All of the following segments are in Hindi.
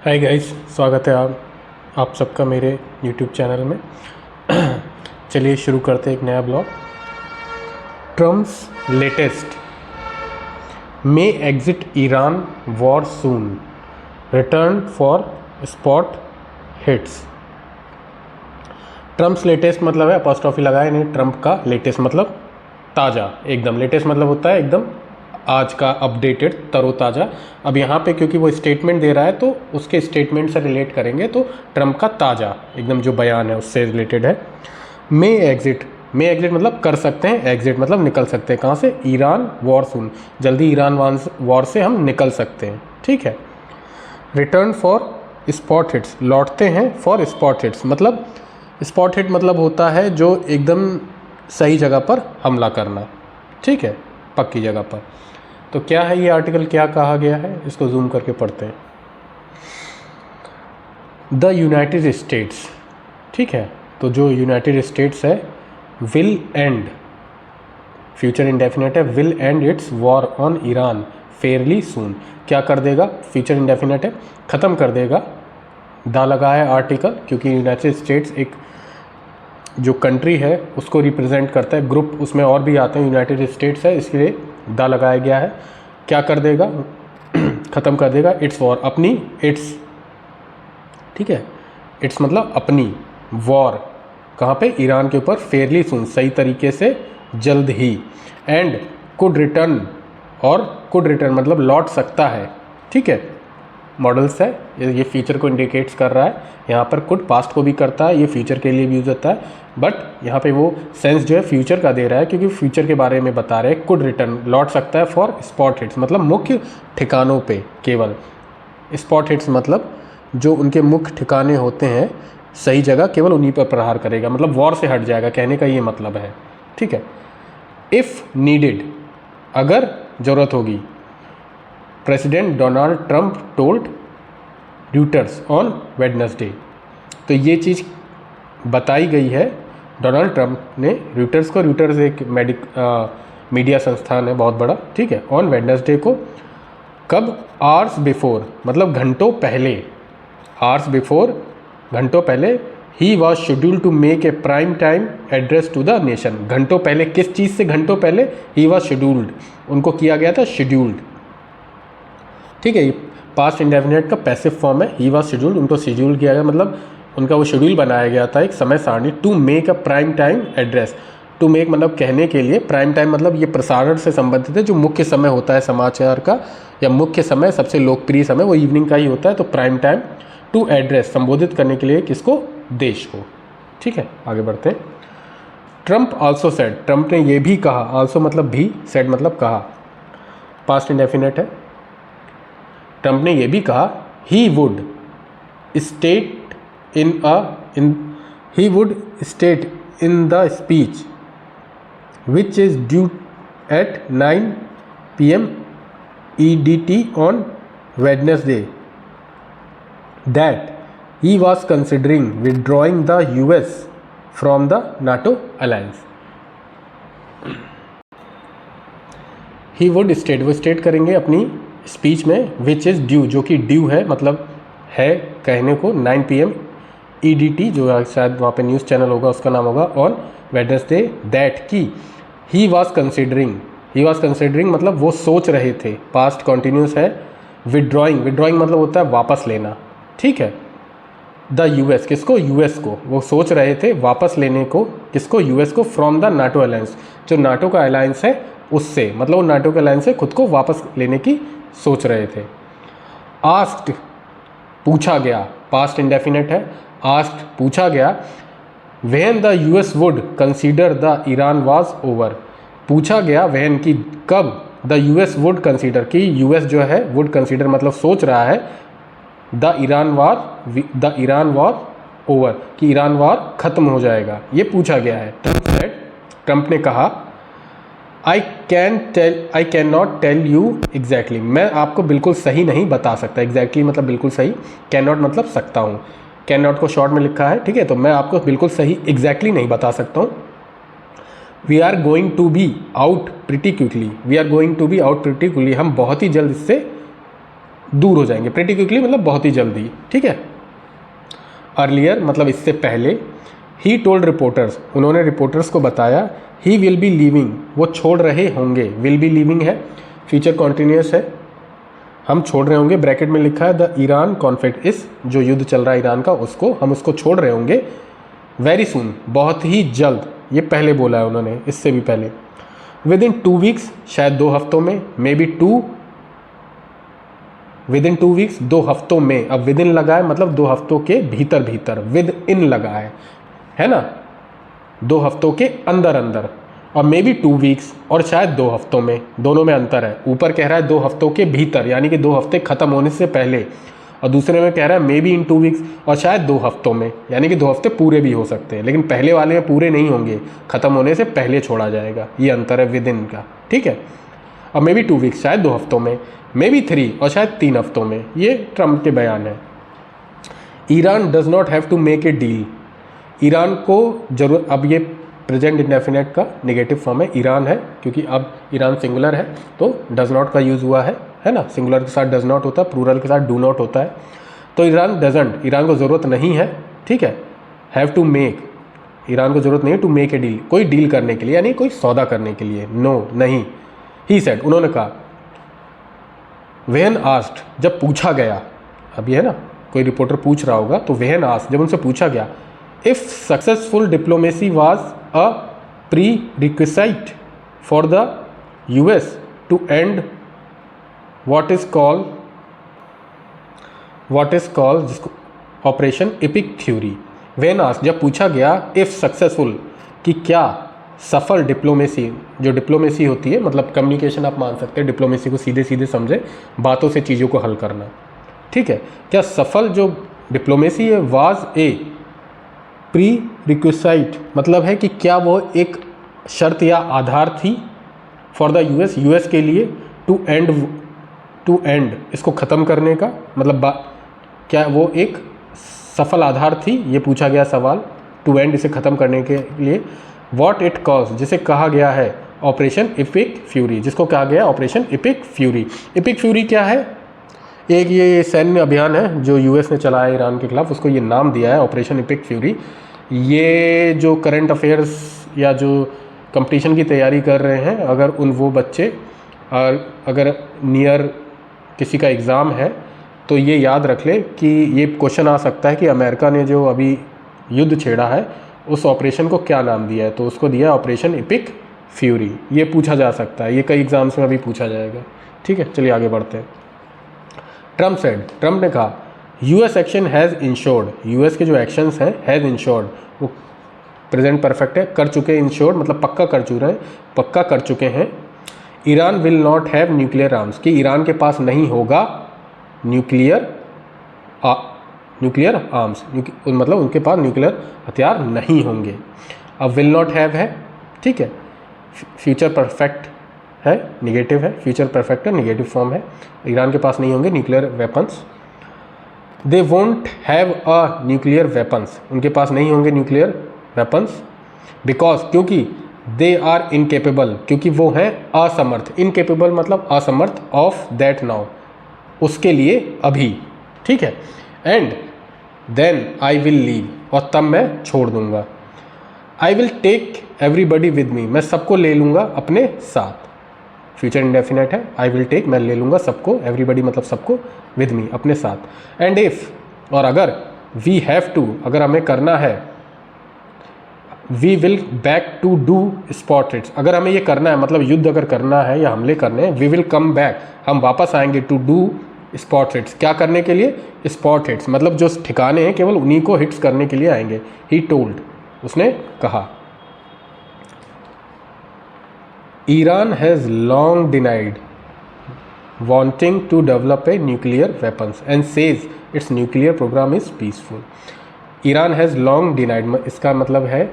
हाय गाइस, स्वागत है आप सबका मेरे यूट्यूब चैनल में। चलिए शुरू करते हैं एक नया blog. Trump's latest may exit Iran war soon, return for spot hits. Trump's latest मतलब है अपॉस्ट्रोफी लगाए नहीं, ट्रम्प का लेटेस्ट मतलब ताज़ा, एकदम लेटेस्ट मतलब होता है एकदम आज का अपडेटेड तरोताज़ा। अब यहाँ पे क्योंकि वो स्टेटमेंट दे रहा है तो उसके स्टेटमेंट से रिलेट करेंगे, तो ट्रम्प का ताज़ा एकदम जो बयान है उससे रिलेटेड है। मे एग्जिट मतलब कर सकते हैं, एग्जिट मतलब निकल सकते हैं। कहाँ से? ईरान वॉर सून, जल्दी ईरान वॉर से हम निकल सकते हैं। ठीक है। रिटर्न फॉर स्पॉट हिट्स, लौटते हैं फॉर स्पॉट हिट्स मतलब स्पॉट हिट मतलब होता है जो एकदम सही जगह पर हमला करना। ठीक है, पक्की जगह पर। तो क्या है ये आर्टिकल, क्या कहा गया है, इसको जूम करके पढ़ते हैं। द यूनाइटेड स्टेट्स, ठीक है, तो जो यूनाइटेड स्टेट्स है विल एंड, फ्यूचर इंडेफिनेट है, will end its war on Iran fairly soon. क्या कर देगा? फ्यूचर इंडेफिनेट है, ख़त्म कर देगा। दा लगा है आर्टिकल क्योंकि यूनाइटेड स्टेट्स एक जो कंट्री है उसको रिप्रेजेंट करता है, ग्रुप उसमें और भी आते हैं, यूनाइटेड स्टेट्स है इसलिए दा लगाया गया है। क्या कर देगा? ख़त्म कर देगा इट्स वॉर, अपनी इट्स, ठीक है, इट्स मतलब अपनी, वॉर कहाँ पे? ईरान के ऊपर, फेयरली सुन, सही तरीके से, जल्द ही। एंड कुड रिटर्न, और कुड रिटर्न मतलब लौट सकता है। ठीक है, मॉडल्स है, ये फ्यूचर को इंडिकेट्स कर रहा है। यहाँ पर कुड पास्ट को भी करता है, ये फ्यूचर के लिए भी यूज होता है, बट यहाँ पे वो सेंस जो है फ्यूचर का दे रहा है क्योंकि फ्यूचर के बारे में बता रहे हैं। कुड रिटर्न लौट सकता है फॉर स्पॉट हिट्स मतलब मुख्य ठिकानों पे केवल। स्पॉट हिट्स मतलब जो उनके मुख्य ठिकाने होते हैं, सही जगह, केवल उन्हीं पर प्रहार करेगा, मतलब वॉर से हट जाएगा, कहने का ये मतलब है। ठीक है। इफ़ नीडेड, अगर ज़रूरत होगी, president Donald Trump told Reuters on Wednesday, तो ये चीज़ बताई गई है डोनाल्ड ट्रंप ने रॉयटर्स को। रॉयटर्स एक मीडिया संस्थान है बहुत बड़ा। ठीक है, ऑन वेडनेसडे को। कब? आवर्स बिफोर मतलब घंटों पहले, आवर्स बिफोर घंटों पहले। He was scheduled to make a prime time address to the nation, घंटों पहले, किस चीज़ से घंटों पहले? ही वॉज शेड्यूल्ड, उनको किया गया था शेड्यूल्ड। ठीक है, ये पास्ट इंडेफिनिट का पैसिव फॉर्म है। ही वॉज शेड्यूल्ड, उनको शेड्यूल किया गया मतलब उनका वो शेड्यूल बनाया गया था, एक समय सारणी। To make a prime time address, to make मतलब कहने के लिए, प्राइम टाइम मतलब ये प्रसारण से संबंधित है, जो मुख्य समय होता है समाचार का, या मुख्य समय, सबसे लोकप्रिय समय वो इवनिंग का ही होता है। तो प्राइम टाइम टू एड्रेस, संबोधित करने के लिए किसको? देश को। ठीक है, आगे बढ़ते हैं। ट्रंप ऑल्सो सेड, ट्रंप ने ये भी कहा, ऑल्सो मतलब भी, सेड मतलब कहा, पास्ट इंडेफिनिट है। ट्रंप ने यह भी कहा, he would state in the speech which is due eight 9 PM EDT on Wednesday that he was considering withdrawing the US from the NATO alliance. He would state, वो स्टेट करेंगे अपनी स्पीच में, विच इज़ ड्यू, जो कि ड्यू है मतलब है कहने को, 9 PM EDT, जो शायद वहाँ पे न्यूज़ चैनल होगा उसका नाम होगा, ऑन वेडनेसडे, दैट की ही वॉज कंसिडरिंग मतलब वो सोच रहे थे, पास्ट कॉन्टिन्यूस है। विड्रॉइंग मतलब होता है वापस लेना। ठीक है, द US, किसको? US को, वो सोच रहे थे वापस लेने को, किसको? US को, फ्रॉम द नाटो अलायंस, जो नाटो का अलायंस है उससे, मतलब वो नाटो के अलायंस से खुद को वापस लेने की सोच रहे थे। आस्क्ड, पूछा गया, पास्ट इंडेफिनिट है, आस्क्ड पूछा गया। When the US would consider the Iran was over, पूछा गया व्हेन की कब, द US वुड कंसीडर की US जो है वुड कंसीडर मतलब सोच रहा है, द ईरान वॉर ओवर कि ईरान वॉर खत्म हो जाएगा, ये पूछा गया है। ट्रंप ने कहा, I can not tell you exactly, मैं आपको बिल्कुल सही नहीं बता सकता। एग्जैक्टली मतलब बिल्कुल सही, कैन नॉट मतलब सकता हूँ, कैन नॉट को शॉर्ट में लिखा है। ठीक है, तो मैं आपको बिल्कुल सही एग्जैक्टली नहीं बता सकता हूँ। We are going to be out pretty quickly, हम बहुत ही जल्द इससे दूर हो जाएंगे, प्रीटी क्विकली मतलब बहुत ही जल्दी, ठीक है। अर्लियर मतलब इससे पहले, ही टोल्ड रिपोर्टर्स, उन्होंने रिपोर्टर्स को बताया, ही विल बी लीविंग, वो छोड़ रहे होंगे, विल बी लीविंग है, फ्यूचर कॉन्टिन्यूस है, हम छोड़ रहे होंगे, ब्रैकेट में लिखा है द ईरान कॉन्फ्लिक्ट, इस जो युद्ध चल रहा है ईरान का उसको हम उसको छोड़ रहे होंगे, वेरी सून बहुत ही जल्द, ये पहले बोला है उन्होंने, इससे भी पहले, विद इन 2 वीक्स शायद 2 हफ्तों में, may be 2 with in 2 weeks 2 हफ्तों में, अब विद इन लगा है मतलब 2 हफ्तों के भीतर भीतर, विद इन लगा है ना, 2 हफ्तों के अंदर अंदर, और मे बी 2 वीक्स और शायद 2 हफ्तों में, दोनों में अंतर है, ऊपर कह रहा है 2 हफ्तों के भीतर यानी कि 2 हफ्ते खत्म होने से पहले, और दूसरे में कह रहा है मे बी इन 2 वीक्स और शायद 2 हफ्तों में, यानी कि 2 हफ्ते पूरे भी हो सकते हैं, लेकिन पहले वाले में पूरे नहीं होंगे, खत्म होने से पहले छोड़ा जाएगा, ये अंतर है विद इन का, ठीक है। और मे बी 2 वीक्स शायद 2 हफ्तों में, मे बी 3 और शायद 3 हफ्तों में, ये ट्रम्प के बयान है। Iran does not have to make a deal, Iran को जरूरत, अब ये प्रेजेंट इंडेफिनेट का नेगेटिव फॉर्म है, ईरान है क्योंकि अब ईरान सिंगुलर है तो डज नॉट का यूज़ हुआ है ना, सिंगुलर के साथ डज नॉट होता है, प्लूरल के साथ डू नॉट होता है, तो ईरान डजंट, ईरान को ज़रूरत नहीं है, ठीक है, हैव टू मेक, ईरान को ज़रूरत नहीं है टू मेक ए डील, कोई डील करने के लिए यानी कोई सौदा करने के लिए, नो नहीं, ही सेड, उन्होंने कहा, वेन आस्ट, जब पूछा गया, अब ये है ना कोई रिपोर्टर पूछ रहा होगा, तो वेन आस्ट जब उनसे पूछा गया, if successful diplomacy was a prerequisite for the US to end what is called जिसको operation epic theory, when asked जब पूछा गया, इफ सक्सेसफुल कि क्या सफल डिप्लोमेसी, जो डिप्लोमेसी होती है मतलब कम्युनिकेशन आप मान सकते हैं, डिप्लोमेसी को सीधे सीधे समझे, बातों से चीज़ों को हल करना, ठीक है, क्या सफल जो डिप्लोमेसी है वाज ए प्री रिक्विसाइट मतलब है कि क्या वो एक शर्त या आधार थी फॉर द यूएस के लिए, टू एंड इसको ख़त्म करने का मतलब क्या वो एक सफल आधार थी, ये पूछा गया सवाल, टू एंड इसे ख़त्म करने के लिए, व्हाट इट कॉज जिसे कहा गया है ऑपरेशन एपिक फ्यूरी, जिसको कहा गया operation epic fury. Epic fury क्या है, एक ये सैन्य अभियान है जो यूएस ने चलाया ईरान के खिलाफ, उसको ये नाम दिया है ऑपरेशन एपिक फ्यूरी। ये जो करंट अफेयर्स या जो कंपटीशन की तैयारी कर रहे हैं, अगर वो बच्चे अगर नियर किसी का एग्ज़ाम है तो ये याद रख ले कि ये क्वेश्चन आ सकता है कि अमेरिका ने जो अभी युद्ध छेड़ा है उस ऑपरेशन को क्या नाम दिया है, तो उसको दिया ऑपरेशन एपिक फ्यूरी। ये पूछा जा सकता है, ये कई एग्जाम्स में अभी पूछा जाएगा, ठीक है। चलिए आगे बढ़ते हैं। ट्रम्प सेड, ट्रम्प ने कहा US action has insured, US के जो एक्शंस हैं हैज़ इंश्योर्ड, वो प्रेजेंट परफेक्ट है, कर चुके, इंश्योर्ड मतलब पक्का कर चुके हैं, Iran will not have nuclear arms, कि ईरान के पास नहीं होगा न्यूक्लियर आर्म्स, मतलब उनके पास न्यूक्लियर हथियार नहीं होंगे। अब विल नॉट हैव है, ठीक है, फ्यूचर परफेक्ट है, निगेटिव है, फ्यूचर परफेक्ट है, निगेटिव फॉर्म है, ईरान के पास नहीं होंगे nuclear weapons. They won't have a nuclear weapons, उनके पास नहीं होंगे न्यूक्लियर वेपन्स, बिकॉज क्योंकि दे आर इनकेपेबल, क्योंकि वो हैं असमर्थ, इनकेपेबल मतलब असमर्थ, ऑफ दैट नाउ, उसके लिए अभी, ठीक है। And then I will leave, और तब मैं छोड़ दूंगा। I will take everybody with me, मैं सबको ले लूँगा अपने साथ, फ्यूचर इंडेफिनेट है, आई विल टेक मैं ले लूँगा सबको, एवरीबडी मतलब सबको, विद मी अपने साथ। एंड इफ़, और अगर, वी हैव टू अगर हमें करना है, we will back to do spot hits, अगर हमें ये करना है मतलब युद्ध अगर करना है या हमले करने हैं, वी विल कम बैक, हम वापस आएंगे, टू डू स्पॉट हिट्स, क्या करने के लिए, स्पॉट हिट्स मतलब जो ठिकाने हैं केवल उन्हीं को हिट्स करने के लिए आएंगे। ही टोल्ड, उसने कहा। Iran has long denied wanting to develop a nuclear weapons and says its nuclear program is peaceful. Iran has long denied, इसका मतलब है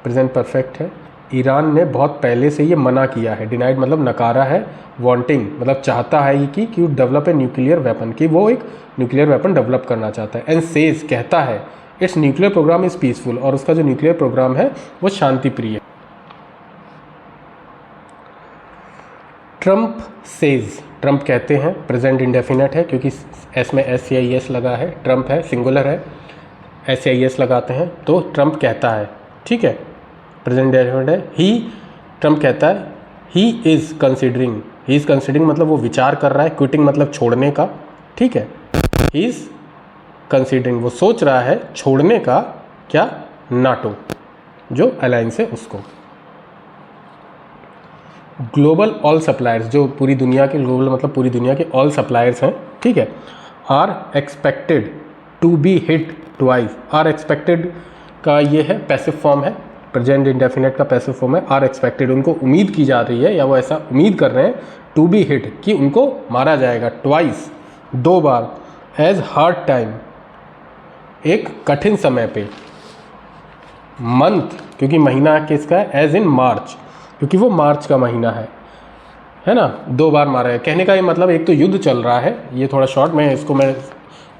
प्रेजेंट परफेक्ट है, ईरान ने बहुत पहले से ये मना किया है, डिनाइड मतलब नकारा है, वांटिंग मतलब चाहता है कि डेवलप ए न्यूक्लियर वेपन, कि वो एक न्यूक्लियर वेपन डेवलप करना चाहता है। एंड सेज कहता है its nuclear program is peaceful, और उसका जो न्यूक्लियर प्रोग्राम है वो शांति प्रिय है। ट्रम्प सेज, ट्रम्प कहते हैं, प्रेजेंट इंडेफिनेट है क्योंकि एस में एस या एस लगा है, ट्रम्प है सिंगुलर है, एस या एस लगाते हैं तो ट्रम्प कहता है, ठीक है, प्रेजेंट इंडेफिनेट है। ही, ट्रम्प कहता है he is considering, he is considering मतलब वो विचार कर रहा है, क्विटिंग मतलब छोड़ने का, ठीक है, ही इज़ कंसिडरिंग वो सोच रहा है छोड़ने का, क्या, नाटो जो अलायंस है उसको। ग्लोबल ऑल सप्लायर्स, जो पूरी दुनिया के, ग्लोबल मतलब पूरी दुनिया के ऑल सप्लायर्स हैं, ठीक है, are expected to be hit twice, are expected का ये है पैसिव फॉर्म है, प्रेजेंट इंडेफिनेट का पैसिव फॉर्म है, आर एक्सपेक्टेड उनको उम्मीद की जा रही है या वो ऐसा उम्मीद कर रहे हैं, टू बी हिट कि उनको मारा जाएगा, ट्वाइस दो बार, एज हार्ड टाइम एक कठिन समय पे, मंथ क्योंकि महीना किसका है, एज इन मार्च क्योंकि वो मार्च का महीना है ना, दो बार मारा है। कहने का ये मतलब एक तो युद्ध चल रहा है, ये थोड़ा शॉर्ट में इसको मैं,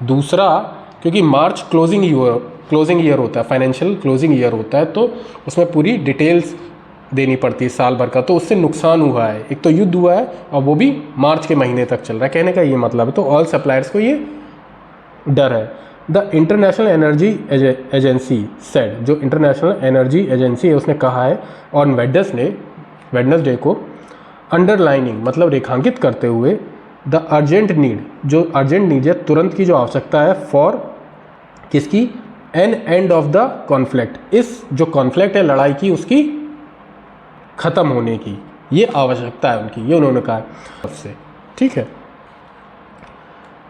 दूसरा क्योंकि मार्च क्लोजिंग ईयर होता है, फाइनेंशियल क्लोजिंग ईयर होता है, तो उसमें पूरी डिटेल्स देनी पड़ती है साल भर का, तो उससे नुकसान हुआ है, एक तो युद्ध हुआ है और वो भी मार्च के महीने तक चल रहा है, कहने का ये मतलब है। तो ऑल सप्लायर्स को ये डर है। The international energy agency said, जो इंटरनेशनल एनर्जी एजेंसी है उसने कहा है ऑन वेडनेसडे को, अंडरलाइनिंग मतलब रेखांकित करते हुए, द अर्जेंट नीड, जो अर्जेंट नीड है, तुरंत की जो आवश्यकता है, फॉर किसकी, an end of the conflict, इस जो कॉन्फ्लिक्ट है लड़ाई की उसकी ख़त्म होने की ये आवश्यकता है उनकी, ये उन्होंने कहा सबसे, ठीक है।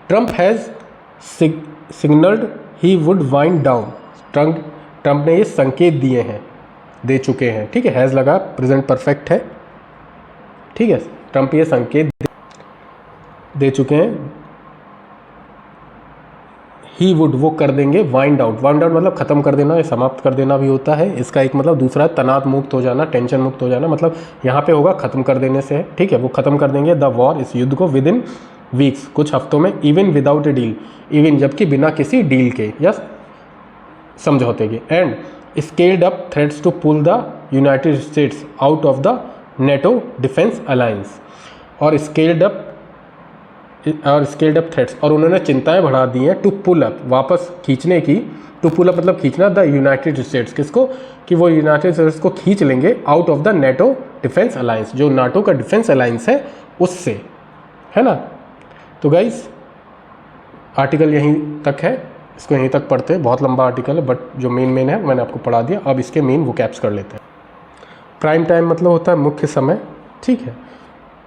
Trump has signalled he would wind down, Trump ने ये संकेत दिए हैं, दे चुके हैं, ठीक है, हैज़ लगा, प्रेजेंट परफेक्ट है, ठीक है, ट्रम्प ये संकेत दे चुके हैं, ही वुड वो कर देंगे, वाइंड आउट मतलब ख़त्म कर देना या समाप्त कर देना भी होता है, इसका एक मतलब दूसरा है तनाव मुक्त हो जाना, टेंशन मुक्त हो जाना, मतलब यहाँ पे होगा ख़त्म कर देने से है, ठीक है, वो ख़त्म कर देंगे द वॉर, इस युद्ध को, विद इन वीक्स कुछ हफ्तों में, even without a deal, even जबकि बिना किसी डील के या समझौते के, and scaled up threats to pull the United States out of the NATO defence alliance, और स्केल्ड अप थ्रेट्स, और उन्होंने चिंताएं बढ़ा दी हैं, टू पुल अप वापस खींचने की, टू पुल अप मतलब खींचना, द यूनाइटेड स्टेट्स किसको, कि वो यूनाइटेड स्टेट्स को खींच लेंगे out of the NATO defence alliance, जो नाटो का डिफेंस अलायंस है उससे, है ना। तो गाइस आर्टिकल यहीं तक है, इसको यहीं तक पढ़ते हैं, बहुत लंबा आर्टिकल है बट जो मेन है मैंने आपको पढ़ा दिया, अब इसके मेन वोकैब्स कर लेते हैं। प्राइम टाइम मतलब होता है मुख्य समय, ठीक है।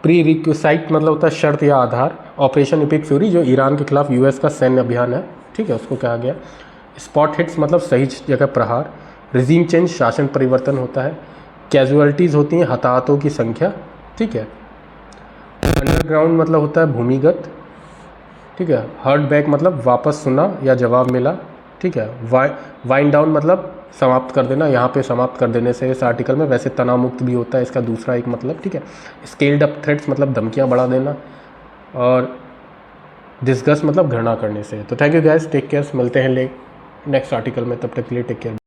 प्री रिक्विसाइट मतलब होता है शर्त या आधार। ऑपरेशन इपिक फ्यूरी जो ईरान के खिलाफ यूएस का सैन्य अभियान है, ठीक है, उसको कहा गया। स्पॉट हिट्स मतलब सही जगह प्रहार। रिजीम चेंज शासन परिवर्तन होता है। कैजुअलिटीज़ होती हैं हताहतों की संख्या, ठीक है। अंडरग्राउंड मतलब होता है भूमिगत, ठीक है। हर्ड बैक मतलब वापस सुना या जवाब मिला, ठीक है। वाइंड डाउन मतलब समाप्त कर देना, यहाँ पे समाप्त कर देने से इस आर्टिकल में, वैसे तनाव मुक्त भी होता है इसका दूसरा एक मतलब, ठीक है। स्केल्ड अप थ्रेट्स मतलब धमकियाँ बढ़ा देना, और डिस्गस्ट मतलब घृणा करने से। तो thank you guys, take care, मिलते हैं नेक्स्ट आर्टिकल में, तब तक के लिए टेक केयर।